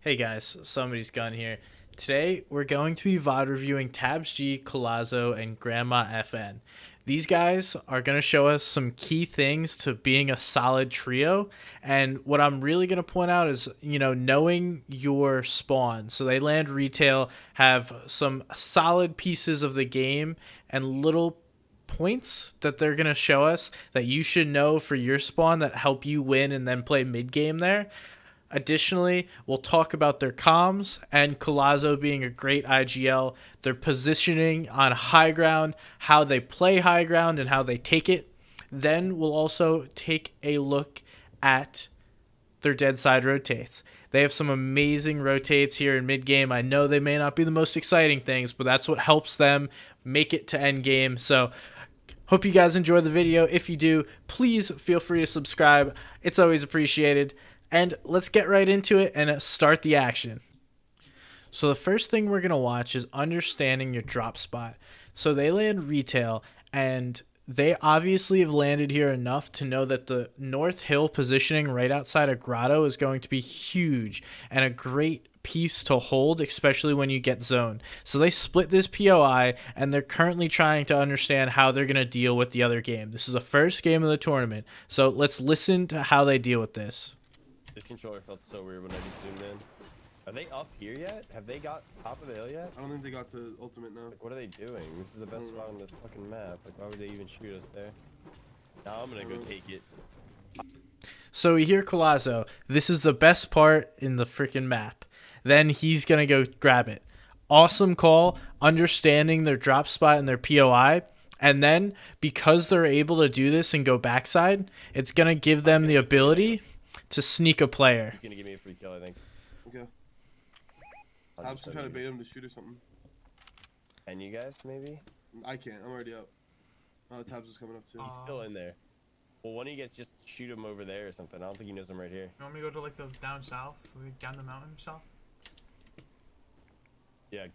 Hey guys, somebody's gun here. Today we're going to be VOD reviewing TabzG, Co1azo, and GrandmaFN. These guys are going to show us some key things to being a solid trio, and what I'm really going to point out is, knowing your spawn. So they land retail, have some solid pieces of the game, and little points that they're going to show us that you should know for your spawn that help you win and then play mid game there. Additionally, we'll talk about their comms and Co1azo being a great IGL, their positioning on high ground, how they play high ground, and how they take it. Then we'll also take a look at their Deadside rotates. They have some amazing rotates here in mid game. I know they may not be the most exciting things, but that's what helps them make it to end game. So hope you guys enjoy the video. If you do, please feel free to subscribe. It's always appreciated. And let's get right into it and start the action. So the first thing we're going to watch is understanding your drop spot. So they land retail, and they obviously have landed here enough to know that the North Hill positioning right outside of Grotto is going to be huge and a great piece to hold, especially when you get zone. So they split this POI, and they're currently trying to understand how they're going to deal with the other game. This is the first game of the tournament, so let's listen to how they deal with this. This controller felt so weird when I just zoomed in. Are they up here yet? Have they got top of the hill yet? I don't think they got to ultimate now. Like, what are they doing? This is the best spot on this fucking map. Like, why would they even shoot us there? Now I'm gonna go take it. So we hear Co1azo. This is the best part in the freaking map. Then he's gonna go grab it. Awesome call, understanding their drop spot and their POI. And then because they're able to do this and go backside, it's gonna give them the ability to sneak a player. He's gonna give me a free kill, I think. Okay. I'm just trying to bait him to shoot or something. And you guys, maybe? I can't. I'm already up. Tabs is coming up too. He's still in there. Well, one of you guys just shoot him over there or something. I don't think he knows I'm right here. You want me to go to like the down south, like down the mountain south? Yeah,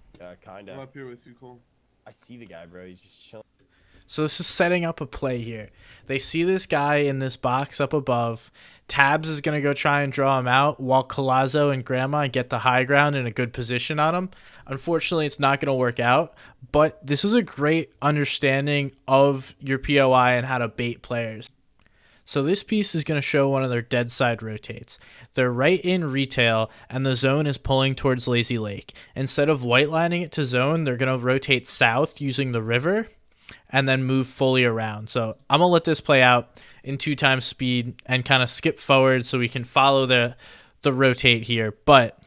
kinda. I'm up here with you, Cole. I see the guy, bro. He's just chilling. So this is setting up a play here. They see this guy in this box up above. Tabz is going to go try and draw him out while Co1azo and Grandma get the high ground in a good position on him. Unfortunately, it's not going to work out, but this is a great understanding of your POI and how to bait players. So this piece is going to show one of their Deadside rotates. They're right in retail, and the zone is pulling towards Lazy Lake. Instead of white lining it to zone, they're going to rotate south using the river and then move fully around. So I'm going to let this play out in 2x speed and kind of skip forward so we can follow the rotate here. But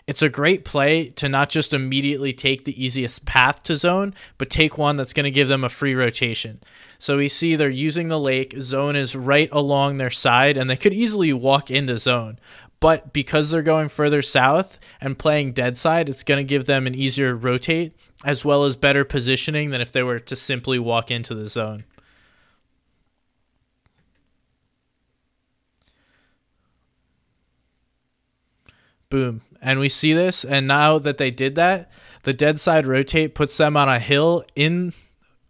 it's a great play to not just immediately take the easiest path to zone, but take one that's going to give them a free rotation. So we see they're using the lake. Zone is right along their side, and they could easily walk into zone. But because they're going further south and playing Deadside, it's going to give them an easier rotate as well as better positioning than if they were to simply walk into the zone. Boom. And we see this, and now that they did that, the Deadside rotate puts them on a hill in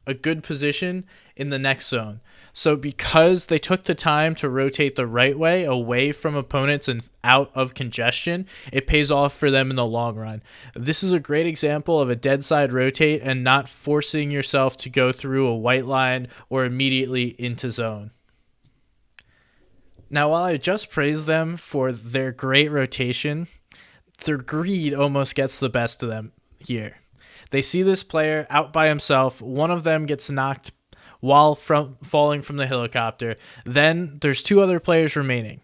a good position in the next zone. So because they took the time to rotate the right way away from opponents and out of congestion, it pays off for them in the long run. This is a great example of a Deadside rotate and not forcing yourself to go through a white line or immediately into zone. Now, while I just praised them for their great rotation, their greed almost gets the best of them here. They see this player out by himself. One of them gets knocked while falling from the helicopter. Then there's two other players remaining.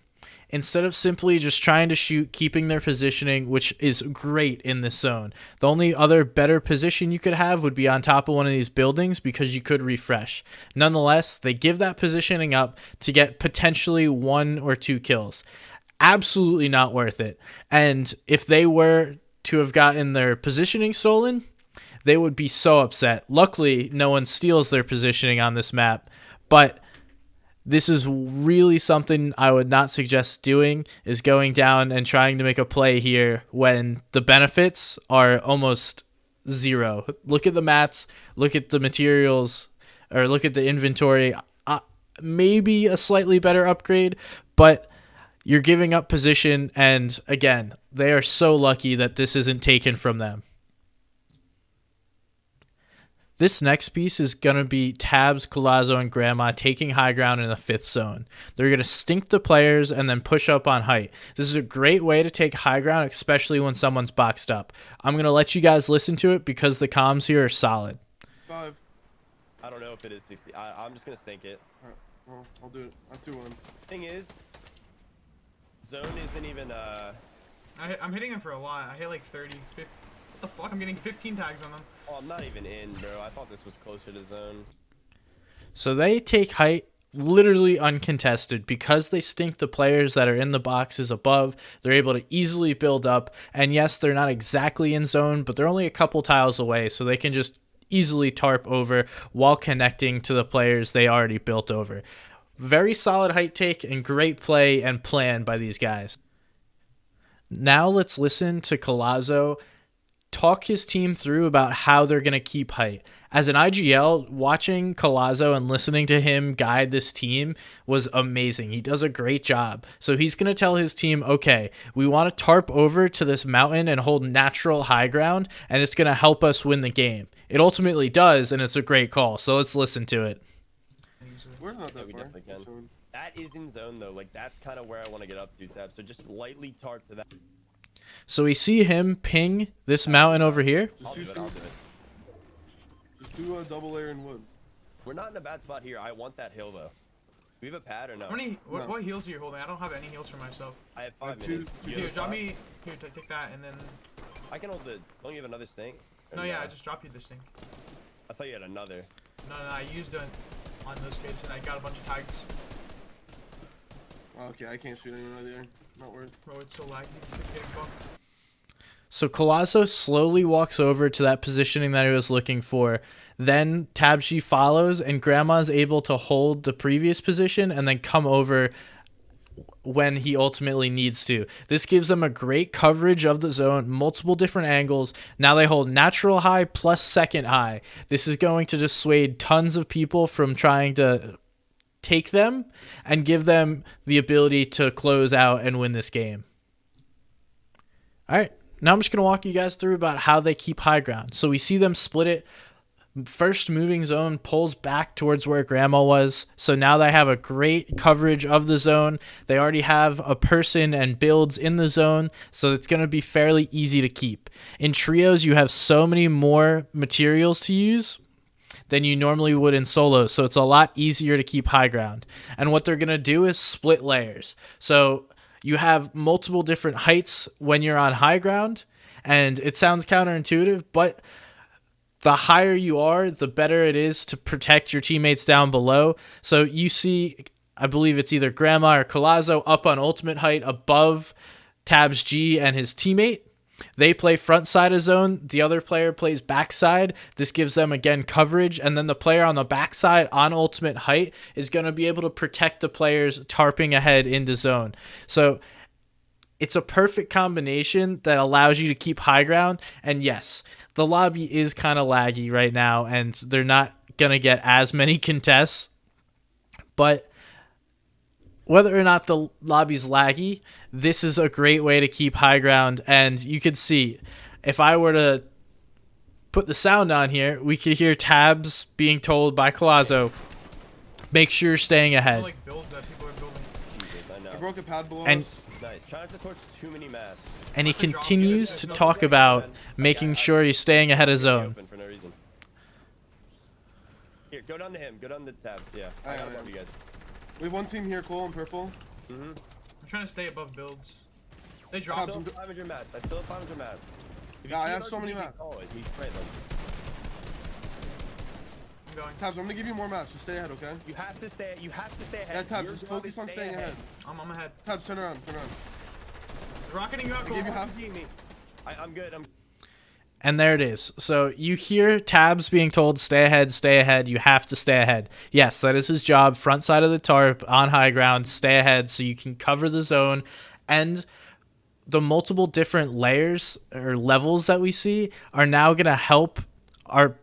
Instead of simply just trying to shoot, keeping their positioning, which is great in this zone, the only other better position you could have would be on top of one of these buildings because you could refresh. Nonetheless, they give that positioning up to get potentially 1 or 2 kills. Absolutely not worth it. And if they were to have gotten their positioning stolen, they would be so upset. Luckily, no one steals their positioning on this map, but this is really something I would not suggest doing, is going down and trying to make a play here when the benefits are almost zero. Look at the mats, look at the materials, or look at the inventory. Maybe a slightly better upgrade, but you're giving up position, and again, They are so lucky that this isn't taken from them. This next piece is going to be Tabz, Co1azo, and Grandma taking high ground in the 5th zone. They're going to stink the players and then push up on height. This is a great way to take high ground, especially when someone's boxed up. I'm going to let you guys listen to it because the comms here are solid. 5. I don't know if it is 60. I'm just gonna stink it. Alright, well, I'll do it. I'll do one. Thing is, zone isn't even I'm hitting him for a lot. I hit like 30, 50. What the fuck? I'm getting 15 tags on them. Oh, I'm not even in, bro. I thought this was closer to zone. So they take height literally uncontested because they stink the players that are in the boxes above. They're able to easily build up. And yes, they're not exactly in zone, but they're only a couple tiles away, so they can just easily tarp over while connecting to the players they already built over. Very solid height take and great play and plan by these guys. Now let's listen to Co1azo talk his team through about how they're going to keep height. As an IGL, watching Co1azo and listening to him guide this team was amazing. He does a great job. So he's going to tell his team, okay, we want to tarp over to this mountain and hold natural high ground, and it's going to help us win the game. It ultimately does, and it's a great call. So let's listen to it. We're not that We far. definitely can. That is in zone though. Like that's kind of where I want to get up to, Tab. So just lightly tarp to that. So we see him ping this mountain over here. I'll do it. I'll do it. Just do a double layer in wood. We're not in a bad spot here. I want that hill though. We have a pad or no? What heals are you holding? I don't have any heals for myself. I have 5 two- minutes. You Here, have drop 5? me. Here, take that, and then. I can hold the. Don't you have another stink? Or No, yeah, I just dropped you this thing. I thought you had another. No, I used it on those kids, and I got a bunch of tags. Okay, I can't shoot anyone right there. Not worth. Bro, it's so laggy. It's like getting fucked. So Co1azo slowly walks over to that positioning that he was looking for. Then TabzG follows, and Grandma is able to hold the previous position and then come over when he ultimately needs to. This gives them a great coverage of the zone, multiple different angles. Now they hold natural high plus second high. This is going to dissuade tons of people from trying to take them and give them the ability to close out and win this game. All right. Now I'm just going to walk you guys through about how they keep high ground. So we see them split it. First moving zone pulls back towards where Grandma was. So now they have a great coverage of the zone. They already have a person and builds in the zone. So it's going to be fairly easy to keep. In trios, you have so many more materials to use than you normally would in solos. So it's a lot easier to keep high ground. And what they're going to do is split layers. So you have multiple different heights when you're on high ground, and it sounds counterintuitive, but the higher you are, the better it is to protect your teammates down below. So you see, I believe it's either Grandma or Co1azo up on ultimate height above TabzG and his teammate. They play front side of zone. The other player plays backside. This gives them, again, coverage. And then the player on the backside on ultimate height is going to be able to protect the players tarping ahead into zone. So it's a perfect combination that allows you to keep high ground. And yes, the lobby is kind of laggy right now, and they're not going to get as many contests. But whether or not the lobby's laggy, this is a great way to keep high ground. And you can see, if I were to put the sound on here, we could hear Tabz being told by Co1azo, make sure you're staying ahead. Like builds that people are building. Jesus, I know. I broke a pad below And- us. Nice. Try not to torch too many maps. And he continues to talk about making sure he's staying ahead of zone. Open for no reason. Here, go down to him. Go down to Tabz. Yeah. I Aye, got aye. you guys. We have one team here, Cole, in purple. I'm trying to stay above builds. They I dropped. still have 500 mats. I still have 500 mats. If you Yeah, I see have an so many RPG, mats. Oh, he sprayed them. I'm going. Tabs, I'm gonna give you more maps. Just stay ahead, okay? You have to stay. You have to stay Yeah, ahead. Tabs, Your just job focus is on stay staying ahead. I'm ahead. Tabs, turn around, turn around. Rocketing you out. I gave you half. RPG me. I'm good. And there it is. So you hear Tabz being told, stay ahead, you have to stay ahead. Yes, that is his job. Front side of the tarp, on high ground, stay ahead so you can cover the zone. And the multiple different layers or levels that we see are now going to help our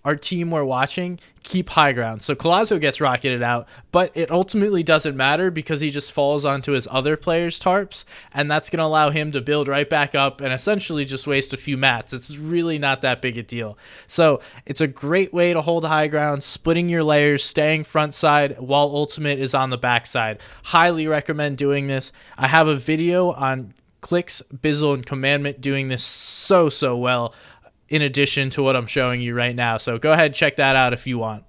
our team were watching, keep high ground. So Co1azo gets rocketed out, but it ultimately doesn't matter because he just falls onto his other player's tarps, and that's going to allow him to build right back up and essentially just waste a few mats. It's really not that big a deal. So it's a great way to hold high ground, splitting your layers, staying front side while ultimate is on the back side. Highly recommend doing this. I have a video on Clicks, Bizzle, and Commandment doing this so well, in addition to what I'm showing you right now. So go ahead, check that out if you want.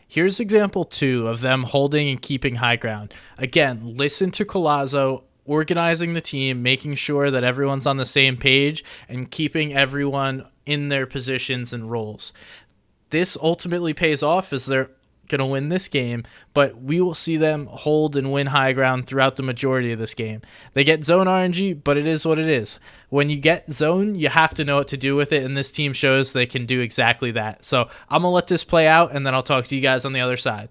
Here's example 2 of them holding and keeping high ground. Again, listen to Co1azo, organizing the team, making sure that everyone's on the same page, and keeping everyone in their positions and roles. This ultimately pays off as they're going to win this game, but we will see them hold and win high ground throughout the majority of this game. They get zone RNG, but it is what it is. When you get zone, you have to know what to do with it, and this team shows they can do exactly that. So I'm going to let this play out, and then I'll talk to you guys on the other side.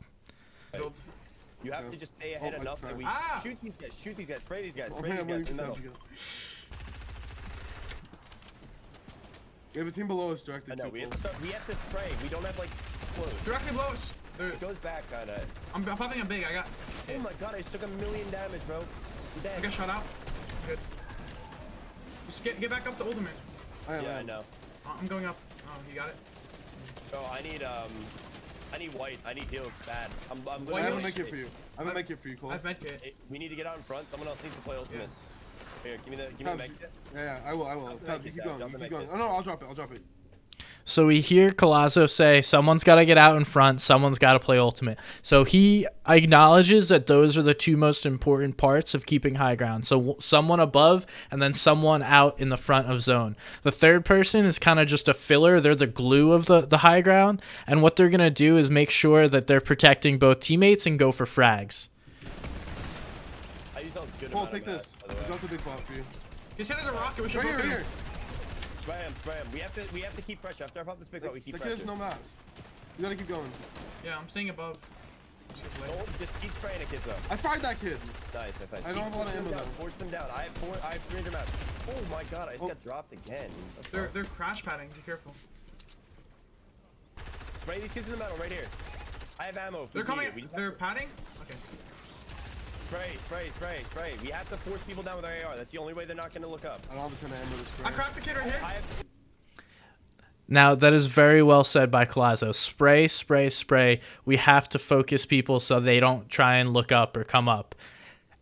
You have to just stay ahead enough that we shoot these guys, spray these guys, spray these guys in the middle. We have a team below us directed. I know, we have to spray. We don't have like close. Directly below us. It goes back, kinda. I'm popping a big. I got. Oh my god, I just took 1,000,000 damage, bro. I'm dead. I got shot out. Good. Just get back up to ultimate. Yeah, I know. I'm going up. Oh, you got it. So I need white. I need heals bad. I have a med kit for you. I have a med kit for you, Cole. I have med kit. We need to get out in front. Someone else needs to play ultimate. Here, give me the med kit. Yeah, I will. Tabz, you keep going. You keep going. Oh no, I'll drop it. So we hear Co1azo say someone's got to get out in front, someone's got to play ultimate. So he acknowledges that those are the 2 most important parts of keeping high ground. So someone above and then someone out in the front of zone. The third person is kind of just a filler. They're the glue of the high ground. And what they're going to do is make sure that they're protecting both teammates and go for frags. I used a good Cole, amount take of this. There's also a big bot for you. Get hit as a rocket. We should Right here. Spray him. We have to keep pressure. After I pop this big rock, we keep pressure. The kid has no map. You gotta keep going. Yeah, I'm staying above. Just keep spraying the kids though. I fired that kid. Nice. I don't have a lot of ammo though. Force them down. I have 300 maps. Oh my god, I just got dropped again. They're crash padding. Be careful. Spray these kids in the middle right here. I have ammo. They're coming. They're padding. Okay. Spray. We have to force people down with our AR. That's the only way they're not going to look up. I don't have a ton of ammo to spray. I cracked the kid right here. Now, that is very well said by Co1azo. Spray. We have to focus people so they don't try and look up or come up.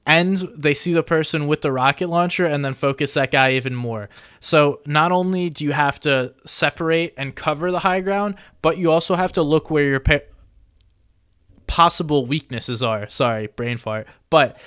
And they see the person with the rocket launcher and then focus that guy even more. So not only do you have to separate and cover the high ground, but you also have to look where your possible weaknesses are. Sorry, brain fart. But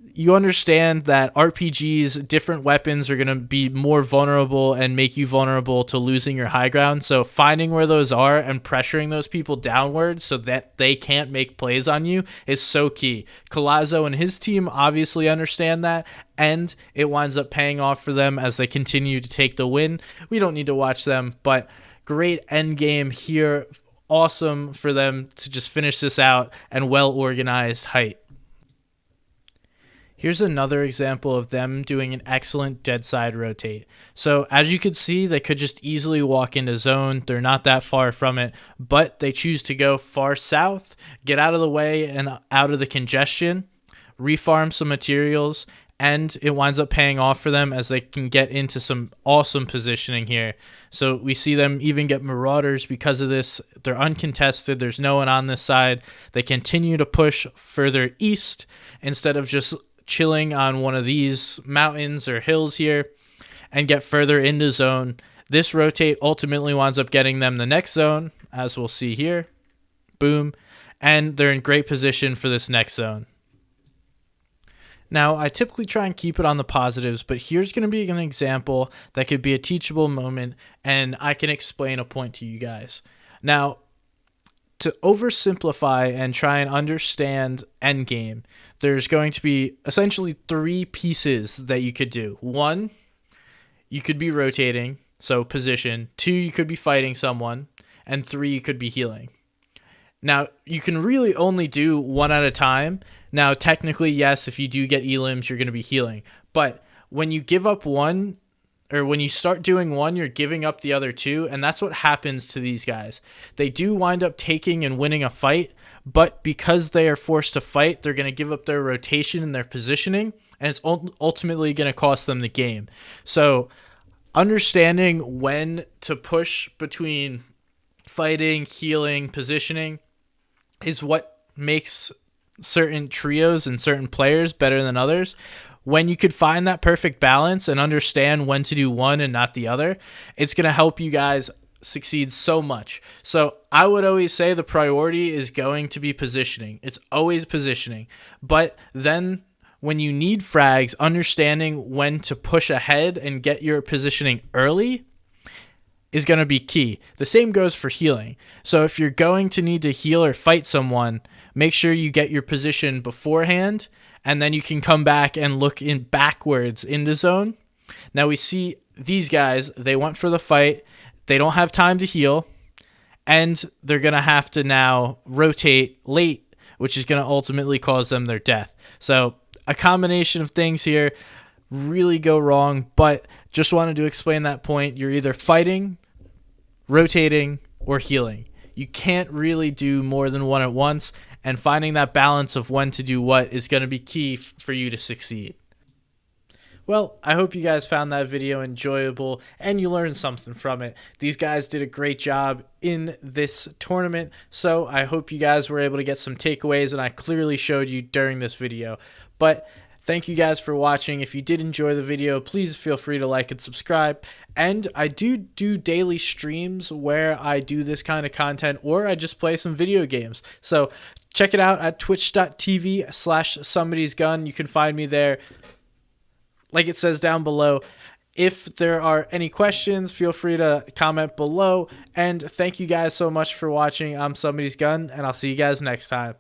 you understand that RPGs, different weapons are going to be more vulnerable and make you vulnerable to losing your high ground. So finding where those are and pressuring those people downwards so that they can't make plays on you is so key. Co1azo and his team obviously understand that, and it winds up paying off for them as they continue to take the win. We don't need to watch them, but great end game here. Awesome for them to just finish this out, and well-organized height. Here's another example of them doing an excellent Deadside rotate. So as you could see, they could just easily walk into zone. They're not that far from it, but they choose to go far south, get out of the way and out of the congestion, refarm some materials, and it winds up paying off for them as they can get into some awesome positioning here. So we see them even get marauders because of this. They're uncontested. There's no one on this side. They continue to push further east instead of just chilling on one of these mountains or hills here and get further into zone. This rotate ultimately winds up getting them the next zone, as we'll see here. Boom. And they're in great position for this next zone. Now, I typically try and keep it on the positives, but here's going to be an example that could be a teachable moment, and I can explain a point to you guys. Now, to oversimplify and try and understand endgame, there's going to be essentially 3 pieces that you could do. 1, you could be rotating, so position. 2, you could be fighting someone. And 3, you could be healing. Now, you can really only do 1 at a time. Now, technically, yes, if you do get elims, you're going to be healing. But when you give up 1, or when you start doing one, you're giving up the other two, and that's what happens to these guys. They do wind up taking and winning a fight, but because they are forced to fight, they're going to give up their rotation and their positioning, and it's ultimately going to cost them the game. So understanding when to push between fighting, healing, positioning is what makes certain trios and certain players better than others. When you could find that perfect balance and understand when to do one and not the other, it's going to help you guys succeed so much. So I would always say the priority is going to be positioning. It's always positioning. But then when you need frags, understanding when to push ahead and get your positioning early is going to be key. The same goes for healing. So if you're going to need to heal or fight someone, make sure you get your position beforehand, and then you can come back and look in backwards into zone. Now we see these guys, they went for the fight. They don't have time to heal, and they're going to have to now rotate late, which is going to ultimately cause them their death. So a combination of things here really go wrong, but just wanted to explain that point. You're either fighting, rotating, or healing. You can't really do more than one at once, and finding that balance of when to do what is going to be key for you to succeed. Well, I hope you guys found that video enjoyable and you learned something from it. These guys did a great job in this tournament, so I hope you guys were able to get some takeaways, and I clearly showed you during this video. But thank you guys for watching. If you did enjoy the video, please feel free to like and subscribe. And I do daily streams where I do this kind of content, or I just play some video games. So check it out at twitch.tv/somebody'sgun. You can find me there, like it says down below. If there are any questions, feel free to comment below. And thank you guys so much for watching. I'm Somebody's Gun, and I'll see you guys next time.